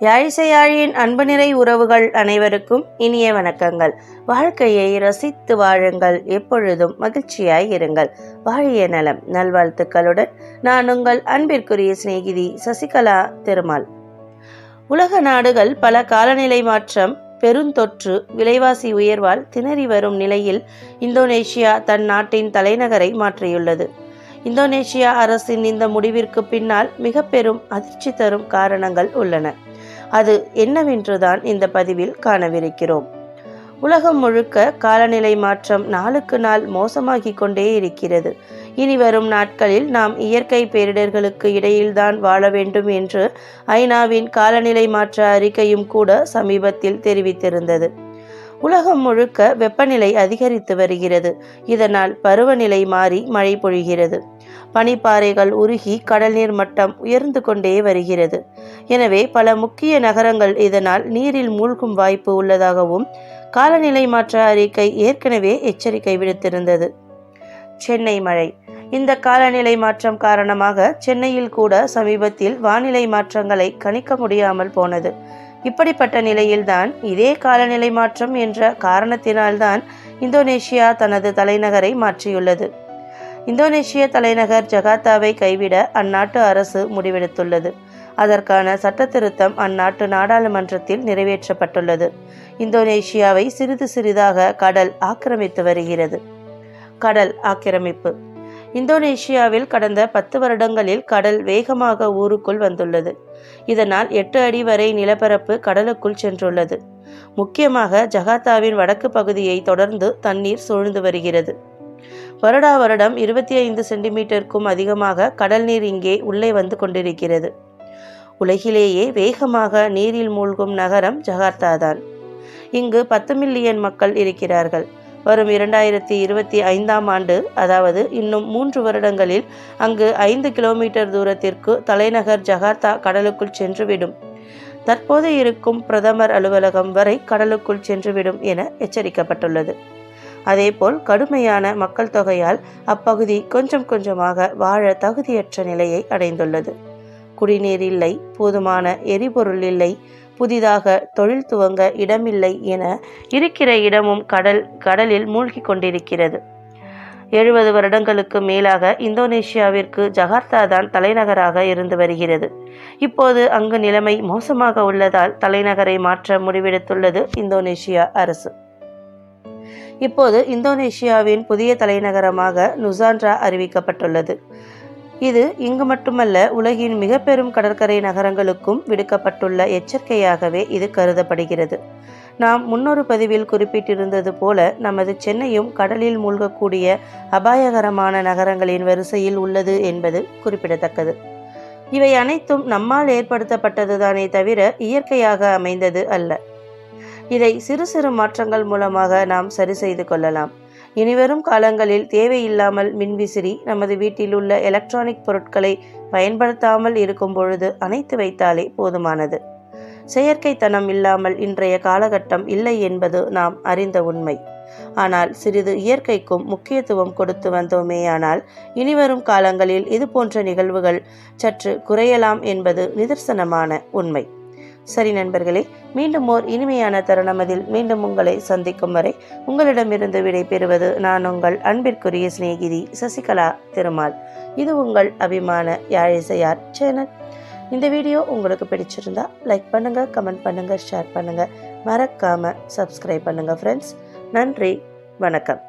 யாழிசையாழியின் அன்பு நிறை உறவுகள் அனைவருக்கும் இனிய வணக்கங்கள். வாழ்க்கையை ரசித்து வாழுங்கள், எப்பொழுதும் மகிழ்ச்சியாய் இருங்கள். வாழிய நலம் நல்வாழ்த்துக்களுடன் நான் உங்கள் அன்பிற்குரிய சிநேகிதி சசிகலா திருமால். உலக நாடுகள் பல காலநிலை மாற்றம், பெருந்தொற்று, விலைவாசி உயர்வால் திணறி வரும் நிலையில் இந்தோனேஷியா தன் நாட்டின் தலைநகரை மாற்றியுள்ளது. இந்தோனேஷியா அரசின் இந்த முடிவிற்கு பின்னால் மிக பெரும் அதிர்ச்சி தரும் காரணங்கள் உள்ளன. அது என்னவென்றுதான் இந்த பதிவில் காணவிருக்கிறோம். உலகம் முழுக்க காலநிலை மாற்றம் நாளுக்கு நாள் மோசமாகிக் கொண்டே இருக்கிறது. இனி வரும் நாட்களில் நாம் இயற்கை பேரிடர்களுக்கு இடையில்தான் வாழ வேண்டும் என்று ஐநாவின் காலநிலை மாற்ற அறிக்கையும் கூட சமீபத்தில் தெரிவித்திருந்தது. உலகம் முழுக்க வெப்பநிலை அதிகரித்து வருகிறது. இதனால் பருவநிலை மாறி மழை பொழிகிறது. பனிப்பாறைகள் உருகி கடல் நீர் மட்டம் உயர்ந்து கொண்டே வருகிறது. எனவே பல முக்கிய நகரங்கள் இதனால் நீரில் மூழ்கும் வாய்ப்பு உள்ளதாகவும் காலநிலை மாற்ற அறிக்கை ஏற்கனவே எச்சரிக்கை விடுத்திருந்தது. சென்னை மழை. இந்த காலநிலை மாற்றம் காரணமாக சென்னையில் கூட சமீபத்தில் வானிலை மாற்றங்களை கணிக்க முடியாமல் போனது. இப்படிப்பட்ட நிலையில்தான் இதே காலநிலை மாற்றம் என்ற காரணத்தினால்தான் இந்தோனேஷியா தனது தலைநகரை மாற்றியுள்ளது. இந்தோனேஷிய தலைநகர் ஜகார்த்தாவை கைவிட அந்நாட்டு அரசு முடிவெடுத்துள்ளது. அதற்கான சட்ட திருத்தம் அந்நாட்டு நாடாளுமன்றத்தில் நிறைவேற்றப்பட்டுள்ளது. இந்தோனேஷியாவை சிறிது சிறிதாக கடல் ஆக்கிரமித்து வருகிறது. கடல் ஆக்கிரமிப்பு. இந்தோனேஷியாவில் கடந்த 10 வருடங்களில் கடல் வேகமாக ஊருக்குள் வந்துள்ளது. இதனால் 8 அடி வரை நிலப்பரப்பு கடலுக்குள் சென்றுள்ளது. முக்கியமாக ஜகார்த்தாவின் வடக்கு பகுதியை தொடர்ந்து தண்ணீர் சூழ்ந்து வருகிறது. வருடா வருடம் 25 சென்டிமீட்டருக்கும் அதிகமாக கடல் நீர் இங்கே உள்ளே வந்து கொண்டிருக்கிறது. உலகிலேயே வேகமாக நீரில் மூழ்கும் நகரம் ஜகார்த்தா தான். இங்கு 10 மில்லியன் மக்கள் இருக்கிறார்கள். வரும் 2025ஆம் ஆண்டு, அதாவது இன்னும் 3 வருடங்களில் அங்கு 5 கிலோமீட்டர் தூரத்திற்கு தலைநகர் ஜகார்த்தா கடலுக்குள் சென்றுவிடும். தற்போது இருக்கும் பிரதமர் அலுவலகம் வரை கடலுக்குள் சென்றுவிடும் என எச்சரிக்கப்பட்டுள்ளது. அதேபோல் கடுமையான மக்கள் தொகையால் அப்பகுதி கொஞ்சம் கொஞ்சமாக வாழ தகுதியற்ற நிலையை அடைந்துள்ளது. குடிநீர் இல்லை, போதுமான எரிபொருள் இல்லை, புதிதாக தொழில் துவங்க இடமில்லை என இருக்கிற இடமும் கடலில் மூழ்கி கொண்டிருக்கிறது. 70 வருடங்களுக்கு மேலாக இந்தோனேஷியாவிற்கு ஜகார்த்தா தான் தலைநகராக இருந்து வருகிறது. இப்போது அங்கு நிலைமை மோசமாக உள்ளதால் தலைநகரை மாற்ற முடிவெடுத்துள்ளது இந்தோனேஷியா அரசு. இப்போது இந்தோனேஷியாவின் புதிய தலைநகரமாக நுசான்ரா அறிவிக்கப்பட்டுள்ளது. இது இங்கு மட்டுமல்ல, உலகின் மிக பெரும் கடற்கரை நகரங்களுக்கும் விடுக்கப்பட்டுள்ள எச்சரிக்கையாகவே இது கருதப்படுகிறது. நாம் முன்னொரு பதிவில் குறிப்பிட்டிருந்தது போல நமது சென்னையும் கடலில் மூழ்கக்கூடிய அபாயகரமான நகரங்களின் வரிசையில் உள்ளது என்பது குறிப்பிடத்தக்கது. இவை அனைத்தும் நம்மால் ஏற்படுத்தப்பட்டதுதானே தவிர இயற்கையாக அமைந்தது அல்ல. இதை சிறு சிறு மாற்றங்கள் மூலமாக நாம் சரி செய்து கொள்ளலாம். இனிவரும் காலங்களில் தேவையில்லாமல் மின்விசிறி, நமது வீட்டில் உள்ள எலக்ட்ரானிக் பொருட்களை பயன்படுத்தாமல் இருக்கும் பொழுது அணைத்து வைத்தாலே போதுமானது. செயற்கைத்தனம் இல்லாமல் இன்றைய காலகட்டம் இல்லை என்பது நாம் அறிந்த உண்மை. ஆனால் சிறிது இயற்கைக்கும் முக்கியத்துவம் கொடுத்து வந்தோமேயானால் இனிவரும் காலங்களில் இது போன்ற நிகழ்வுகள் சற்று குறையலாம் என்பது நிதர்சனமான உண்மை. சரி நண்பர்களே, மீண்டும் ஓர் இனிமையான தருணமதில் மீண்டும் உங்களை சந்திக்கும் வரை உங்களிடமிருந்து விடை பெறுவது நான் உங்கள் அன்பிற்குரிய சிநேகிதி சசிகலா திருமால். இது உங்கள் அபிமான யாழிசையார் சேனல். இந்த வீடியோ உங்களுக்கு பிடிச்சிருந்தா லைக் பண்ணுங்க, கமெண்ட் பண்ணுங்க, ஷேர் பண்ணுங்க, மறக்காம சப்ஸ்கிரைப் பண்ணுங்க ஃப்ரெண்ட்ஸ். நன்றி, வணக்கம்.